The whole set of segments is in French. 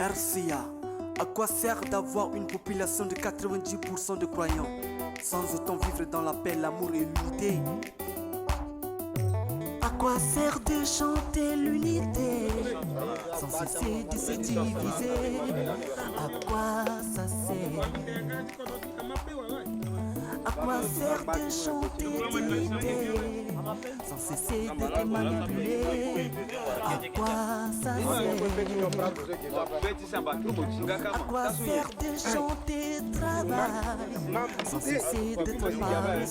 RCA, à quoi sert d'avoir une population de 90% de croyants sans autant vivre dans la paix, l'amour et l'unité? À quoi sert de chanter l'unité sans cesser de se diviser? À quoi ça sert? À quoi sert de chanter l'unité sans cesser de te manipuler? À quoi ça sert? À quoi sert de chanter travail sans cesser de te parler?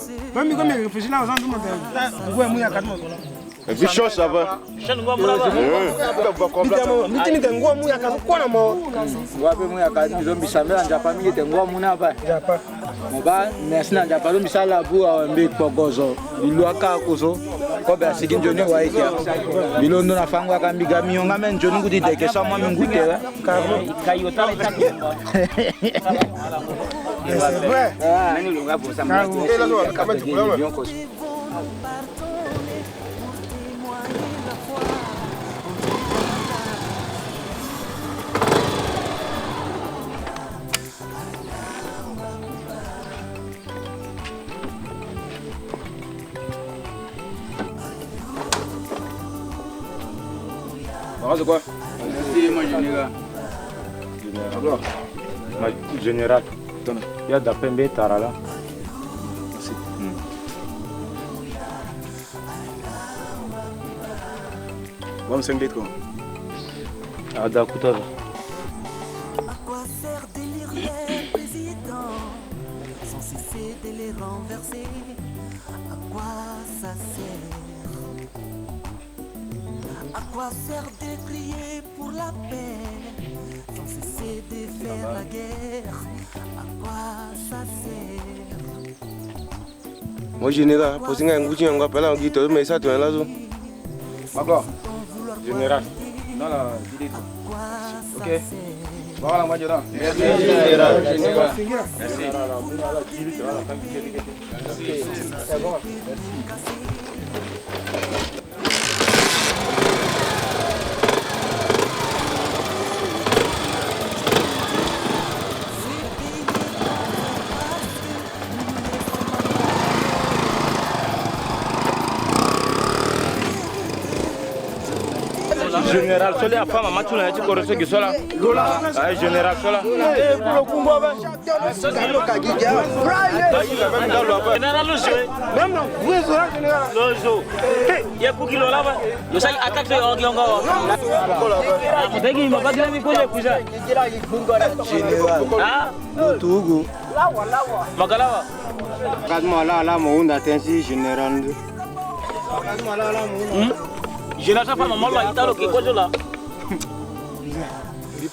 Vision ça va. C'est quoi? Général. Il y a d'Apembe Tarala. Vamos sem quoi? À Dakuta. À quoi sert d'élire les présidents sans cesser de les renverser? À quoi ça sert? À quoi sert de crier pour la paix sans cesser de faire la guerre? À quoi ça sert? Moi général, pour signer un goût, on va parler en guitare, mais ça tu es là. D'accord. Général. Dans la vidéo. Ok. Voilà, moi je donne. Merci. Général Solé a femme à Matuna, tu connais ce que c'est là? Général Solé. Général Lojo. Même non, vous êtes général. Lojo. Il y a pour qui là-bas. Le sac attaque le Orgiongo. Il m'a pas dit que j'ai cousin. Général. Ah, Togo. Magalawa. Regarde-moi là, mon attention général. Général, ça fait maman là, il t'a loqué quoi là? Je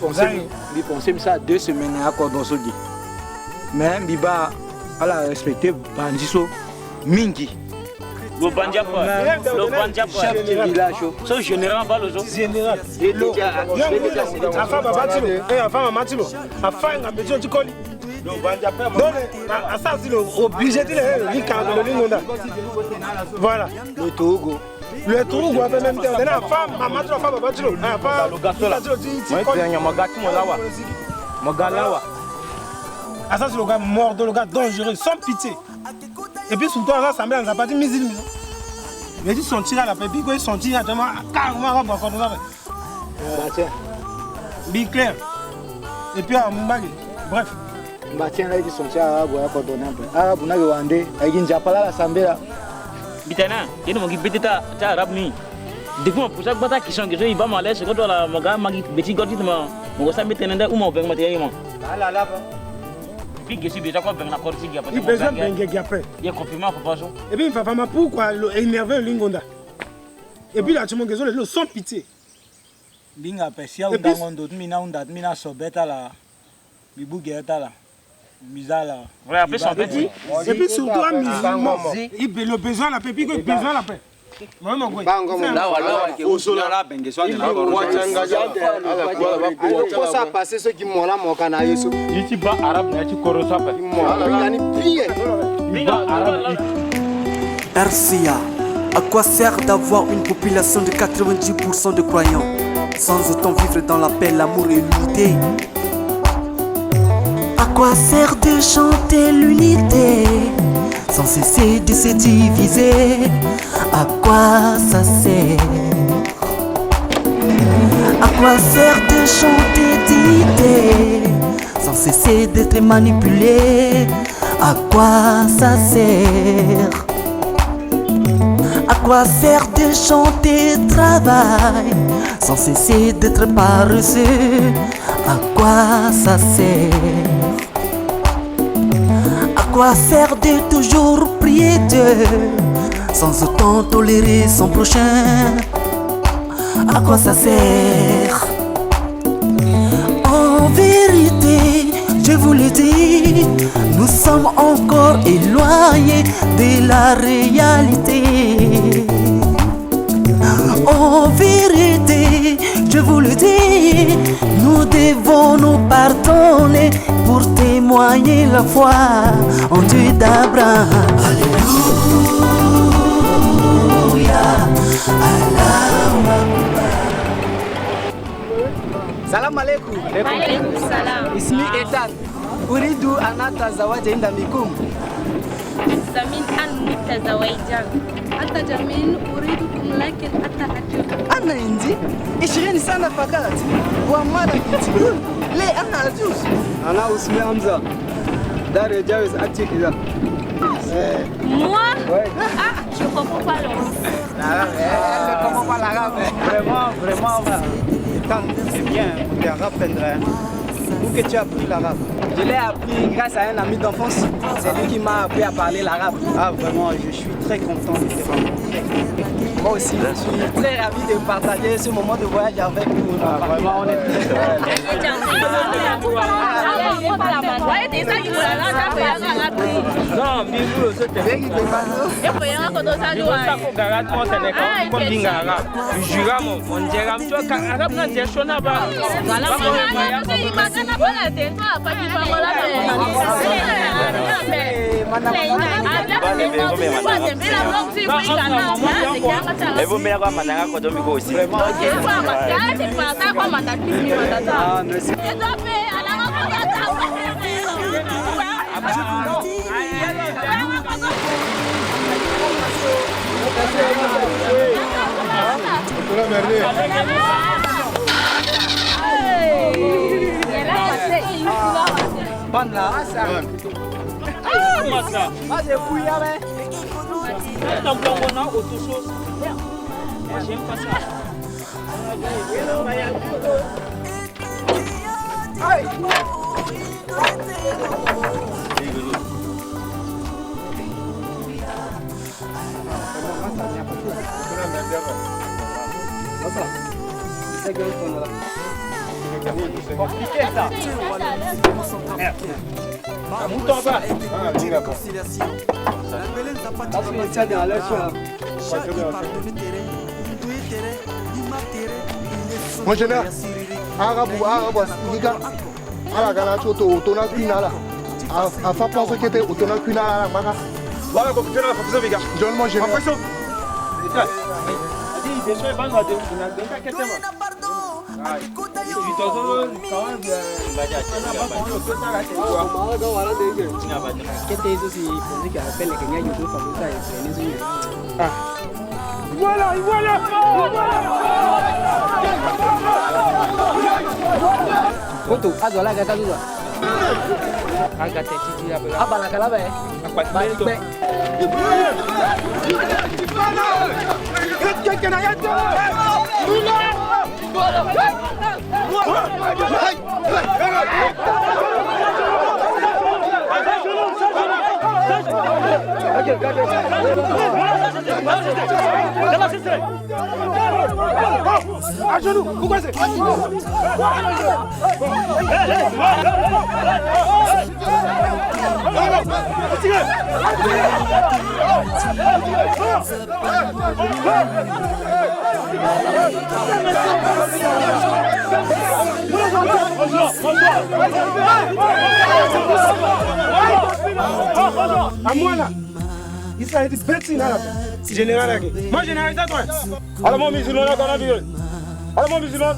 pensais ça 2 semaines à quoi dans ce guide. Mais Biba a respecté Bandiso Mingi. Le Bandiapa. Chef de village. Ce général va le jour. Général. Voilà. Le Togo. Le trou doit même temps. La femme, maman, la femme, ça c'est le gars mort, le gars dangereux, sans pitié. Et puis surtout, on ça n'a pas dit musulman. Il a dit son tir à la paix, puis il son tir à tellement carrément bien clair. Et puis à Moumbagi. Bref. Tiens, là, il dit son tir à Arabe, on a Rwandais, il dit Japala la Sambela. Bitana, il y a des gens qui arabe ni. Depuis pour chaque bataille qui sont il va m'aller c'est quand la mon gars magi petit godi mon ça mettre nenda ou mon ben matériel Là. Puis que si déjà quoi ben la corsi qui a pas. Il besoin ben qui après. Il y a compliment pour pas ça. Et puis il va pas pourquoi énerver Lingonda. Et puis là tu montes le sans pitié. Binga pesia undangondo mina sobeta la bibugeta la bizala. Ouais, après son petit. Et puis surtout un musulman, il le besoin la paix, puis il besoin la paix. Non, quoi. Ça passer ce qui m'ont là, mon canaille. Il est pas arabe, il est corosé. RCA, à quoi sert d'avoir une population de 90% de croyants sans autant vivre dans la paix, l'amour et l'unité. À quoi sert de chanter l'unité sans cesser de se diviser? À quoi ça sert? À quoi sert de chanter dignité sans cesser d'être manipulé? À quoi ça sert? À quoi sert de chanter travail sans cesser d'être paresseux? À quoi ça sert? À quoi sert de toujours prier Dieu sans autant tolérer son prochain? À quoi ça sert? En vérité, je vous le dis, nous sommes encore éloignés de la réalité. En vérité, je vous le dis, nous devons nous pardonner pour témoigner la foi en Dieu d'Abraham. Alléluia, Salam alaikum. Alaikum salam. Ismi Etan. Uridu anata zawadi inda mikum. Samin an mutazawajan. Ata jamin uridu kumlakin ata ajur. Ana indi 20 sana fakat. Wa mara kiti. Le ana ajuz. Ana Usmi Hamza. Dar Jawiz atik idan. Moi? Ouais. Ah, je comprends pas l'arabe. Elle ne comprend pas l'arabe. Vraiment. C'est bien, tu apprendras. Où que tu as appris l'arabe? Je l'ai appris grâce à un ami d'enfance. C'est lui qui m'a appris à parler l'arabe. Ah vraiment, je suis très content de te rencontrer. Moi aussi, je suis très ravi de partager ce moment de voyage avec vous. Ah, vraiment, on est très J'aime pas ça. Compliqué ça. Mouton pas. Mon général, arabe, Niga, ala gana choto utona kwinala. Afa penso que te utona kwinala maka. Voilà qu'on fait la professeur Vega. John mon général. Professeur. Voilà. Koto, azola gata dulu. Angkat cici apa? Abang nak kalah be. Baik be. À genoux, pourquoi c'est? À moi là, il s'est dit bêtise là. Général, moi général, ça toi. Alors mon musulman là, on a vu. Allez, mon musulman.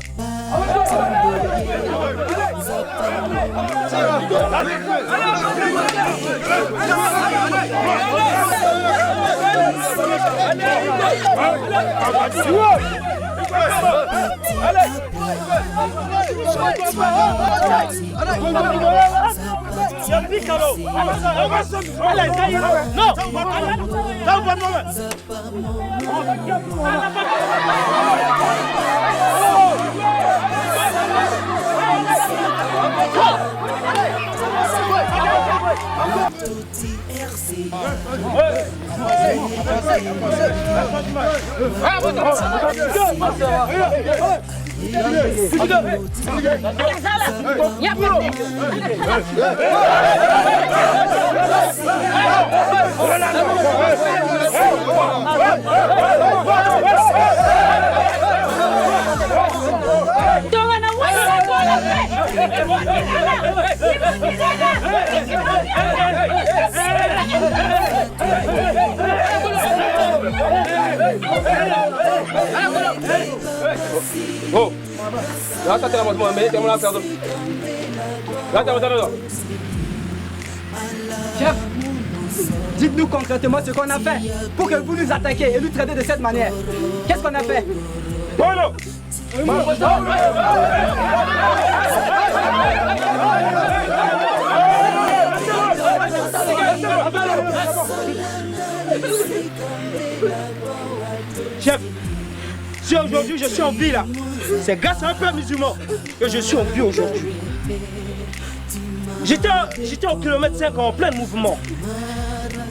Oh, là, t'as la moto, mais t'es mon affaire. Là, t'as la Chef, dites-nous concrètement ce qu'on a fait pour que vous nous attaquiez et nous traitez de cette manière. Qu'est-ce qu'on a fait? Bueno. Chef, si aujourd'hui je suis en vie là, c'est grâce à un peuple musulman que je suis en vie aujourd'hui. J'étais au kilomètre 5 en plein mouvement.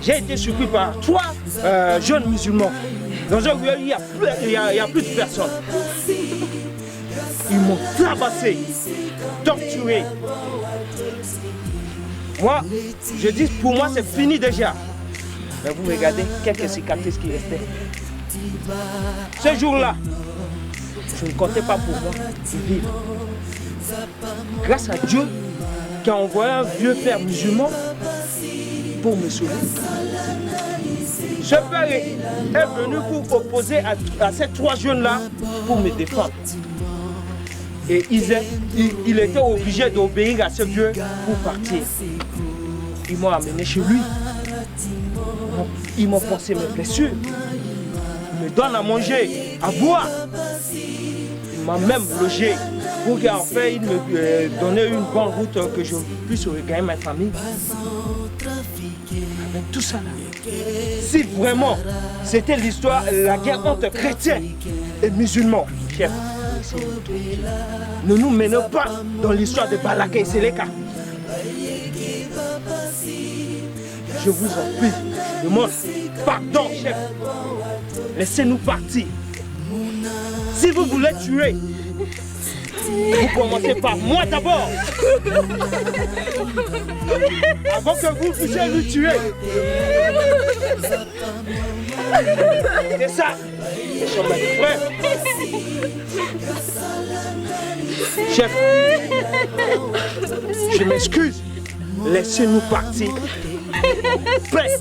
J'ai été surpris par 3 jeunes musulmans. Dans un lieu, il y a plus de personnes. Ils m'ont tabassé, torturé. Moi, je dis pour moi c'est fini déjà. Mais vous regardez quelques cicatrices qui restaient. Ce jour-là, je ne comptais pas pour moi vivre. Grâce à Dieu qui a envoyé un vieux père musulman pour me sauver. Ce père est venu pour opposer à ces 3 jeunes-là pour me défendre. Et il était obligé d'obéir à ce vieux pour partir. Ils m'ont amené chez lui. Ils m'ont pensé mes blessures. Ils me donnent à manger, à boire. Il m'a même logé pour qu'enfin il me donne une bonne route que je puisse regagner ma famille. Avec tout ça là, si vraiment c'était l'histoire, la guerre entre chrétiens et musulmans, chef, ne nous menons pas dans l'histoire de Balaka et Seleka. Je vous en prie, je demande pardon, chef. Laissez-nous partir. Si vous voulez tuer, vous commencez par moi d'abord. Avant que vous puissiez nous tuer. C'est ça. Ils sont mes frères. Chef, je m'excuse. Laissez-nous partir. Prêt.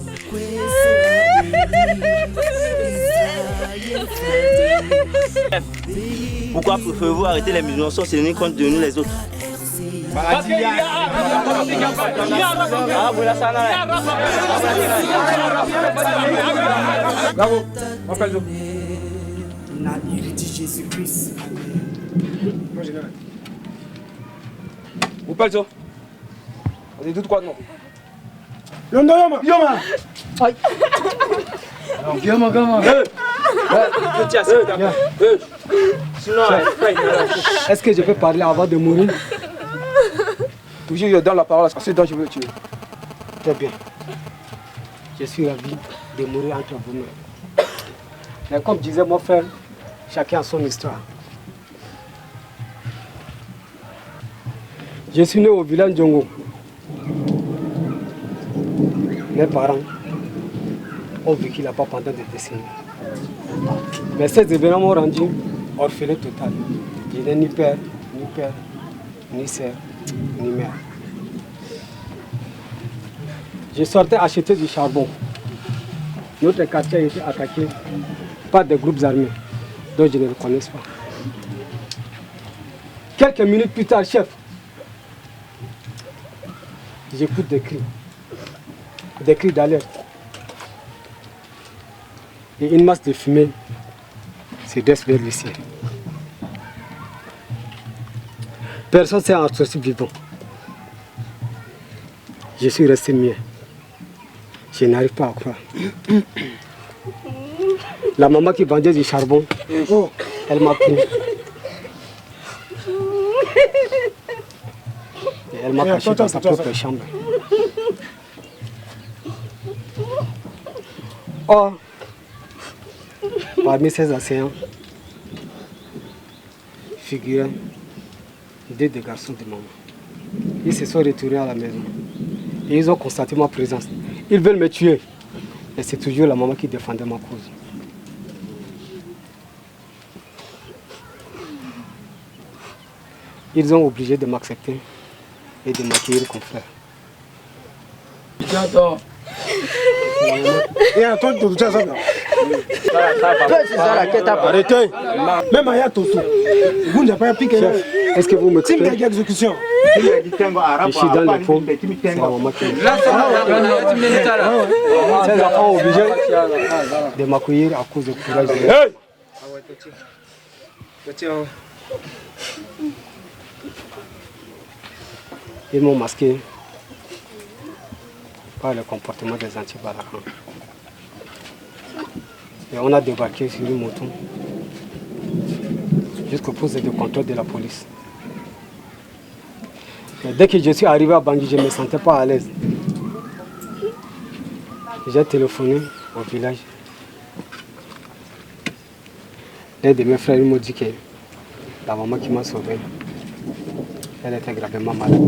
Pourquoi préférez-vous arrêter les musulmans sans s'élever contre de nous les autres? Parce qu'il y a... Bravo, mon frère Jo. On a hérité Jésus-Christ. Vous parlez Jo. On est tous quoi non? Yoma. Est-ce que je peux parler avant de mourir? Toujours je donne la parole à ceux dont je veux tuer. Très bien. Je suis ravi de mourir entre vous-mêmes. Mais comme disait mon frère, chacun a son histoire. Je suis né au village Djongo. Mes parents ont vécu là-bas pendant des décennies. Mais ces événements m'ont rendu orphelin total. Je n'ai ni père, ni sœur, ni mère. Je sortais acheter du charbon. Notre quartier a été attaqué par des groupes armés dont je ne les connais pas. Quelques minutes plus tard, chef, j'écoute des cris d'alerte. Et une masse de fumée se dresse vers le ciel. Personne ne s'est en sorti vivant. Je suis resté muet. Je n'arrive pas à croire. La maman qui vendait du charbon, elle m'a pris. Et elle m'a caché dans sa propre chambre. Or, parmi ces assaillants, figuraient deux des garçons de maman. Ils se sont retournés à la maison. Et ils ont constaté ma présence. Ils veulent me tuer. Et c'est toujours la maman qui défendait ma cause. Ils ont obligé de m'accepter et de m'accueillir comme frère. Arrêtez. Même à Toto. Vous n'avez pas piqué. Est-ce que vous me tuez? Exécution. Je suis dans le fond. C'est la maman qui me tue. Ces enfants ont obligé de m'accueillir à cause du courage de l'homme. Ils m'ont masqué par le comportement des anti-Barakan. Et on a débarqué sur une moto jusqu'au poste de contrôle de la police. Et dès que je suis arrivé à Bangui, je ne me sentais pas à l'aise. J'ai téléphoné au village. L'un de mes frères m'a dit que la maman qui m'a sauvé, elle était gravement malade.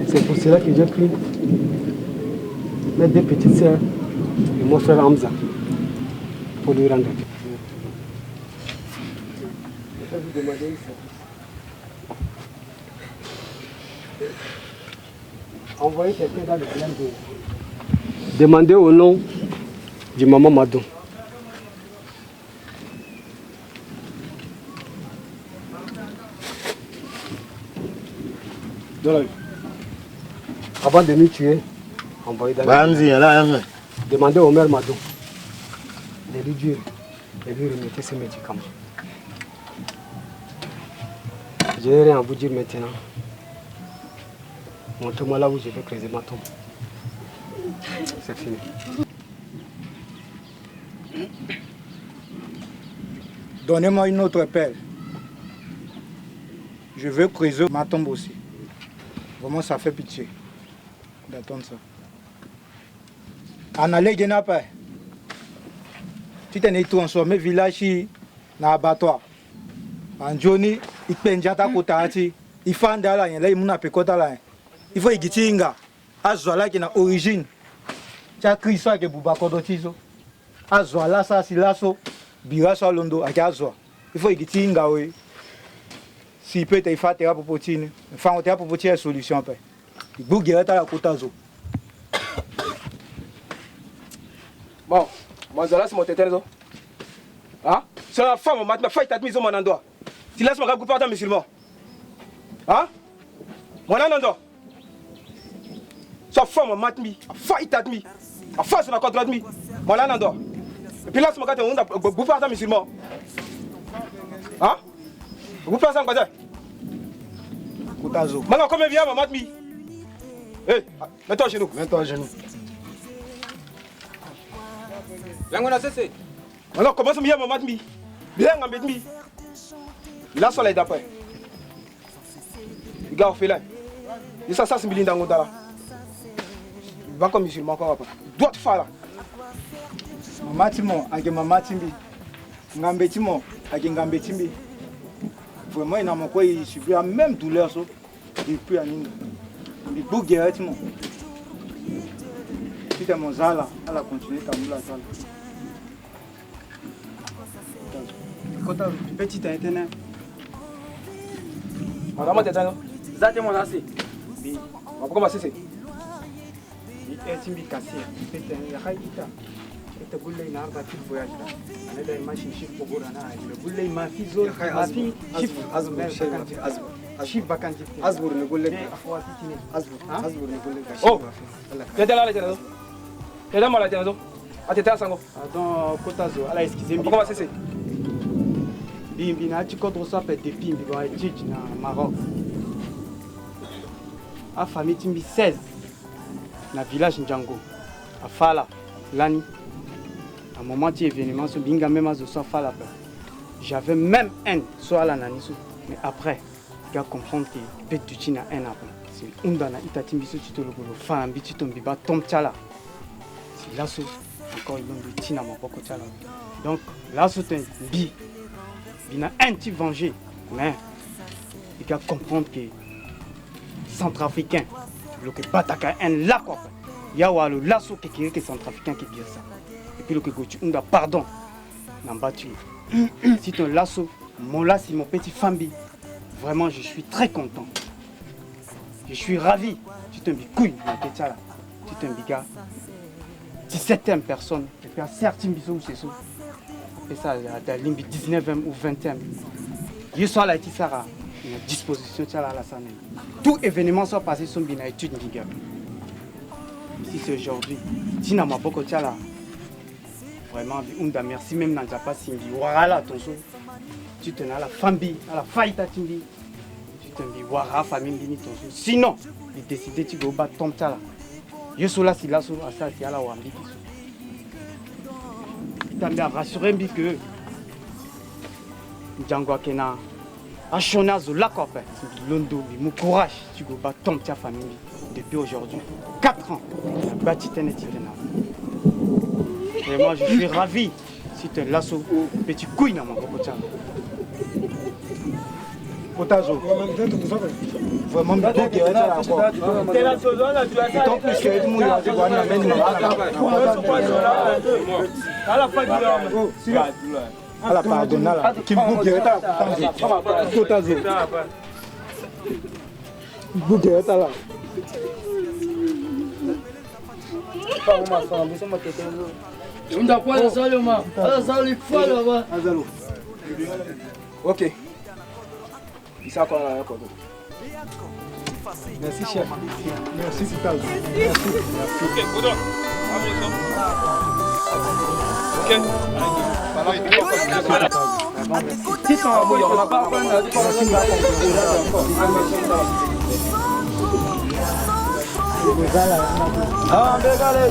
C'est pour cela que j'ai pris mes deux petites sœurs et mon frère Hamza pour lui rendre visite. Je vais vous demander une service. Envoyez quelqu'un dans le plan de... Demandez au nom du maman Madou. Avant de nous tuer, envoyez dans le... Demandez au maire Madou de lui dire et lui remettre ses médicaments. Je n'ai rien à vous dire maintenant. Montrez-moi là où je vais creuser ma tombe. C'est fini. Donnez-moi une autre pelle. Je veux creuser ma tombe aussi. Vraiment, ça fait pitié d'attendre ça. En allant à pas. Tu t'es transformé village dans abattoir. En Johnny, il penja ta kotati. Il fait un là, il y a pekota là. Il faut que tu aies Azoala qui est origine. Tu as créé ça que Boubako Dotizo. Azoala ça, c'est là, Bira so Londo, à Gazoa. Il faut que tu aies si peut être fait pour potine. Enfin, on t'a pour potine la solution. Il faut que tu aies la kotazo. Bon, moi, c'est mon tétène. Hein? C'est la femme, ma femme, t'as mis au mon endroit. Tu laisses mon groupe dans musulman. Hein? Mon endroit. Sa femme m'a mis, faille t'a mis, a face na contre mis, voilà nando. Et puis là ce matin on a beaucoup de musulmans. Hein? Vous pensez quoi ça? Koutazo. Maintenant combien vient m'a mis? Eh, mets-toi à genoux. Mets-toi à genoux. Lango na cessé. Maintenant commence bien m'a mis. Bien ngambet mis. Là soleil d'après. Les gars fait là. Il ça c'est milinda ngondala. Va comme musulman encore pas. Doit te faire là. Maman Timo, avec maman Timbi. Ngambé Timo, avec Ngambé Timbi. Vraiment, il n'a pas eu la même douleur depuis un an. Il faut guérir Timo. Si tu es mon zala, elle a continué ta moula zala. Petit internet. Madame Tétano. Zate mon assez. Pourquoi c'est Timbi cassé. Petit internet. ita gulle na ba ti voyage da ne da ma shi ko gora na ai gulle ma fi zo ma fi azbur shi bakanti azbur ne gulle akhwati tini azbur ne gulle gashi oh ya dala la ya dama la tena ateta sango donc kotazo ala excusez moi comment c'est bimbi na ti kodro so pe depuis mbi ba étude na Maroc a famille timbi 16 na village Ndjango à Fala Lani. À un moment de événement, j'avais même haine sur la naniso. Mais après, il a comprendre que peut tu n'as haine après. C'est une dana itatimbiso tu te le bolo fan bitu tombiba tom tchala. C'est là encore il de tina mon poko tchala. Donc là c'est un bi. Il a un petit venger, mais il a comprendre que centrafricain le que bataka un là quoi. Yawa le lasso qui est centrafricain qui dit ça. Et puis le que tu on a pardon n'a battu. Si ton lasso, mon là c'est mon petit fambi. Vraiment je suis très content. Je suis ravi. Tu t'es un bicouille, tu t'es un biga. 17e personne. Et puis à certains bisous c'est ça. Et ça à limbi 19e ou 20e. Je suis là qui sera une disposition à la salle. Tout événement soit passé sur une étude giga. Si c'est aujourd'hui, Tina m'a beaucoup là. Vraiment, merci même dans la passe, voilà ton sou. Tu te n'as la famille, à la faillite à Timbi. Tu te dis, voilà, famille, ton sou. Sinon, il décide tu vas battre ton tala. Je suis là, si là, à ça, c'est à la Wambi. Tu t'as rassuré que Django Kena, à Chonazo, la copine, Londo, mon courage, tu vas battre ton ta famille. Depuis aujourd'hui, 4 ans, et moi je suis ravi si tu es lasso, petit couille dans mon cocotin. Potazo, vraiment bien que tu es là encore. Tant plus que tu m'as dit, à la pardonne là, qui bouge là, Potazo. Bouge là. Ok. Isa kwa la yako. Merci chef. Merci Potazo. Merci. Ok, good on. Ok. Si tu as bouillon, on n'a pas ah, regardez,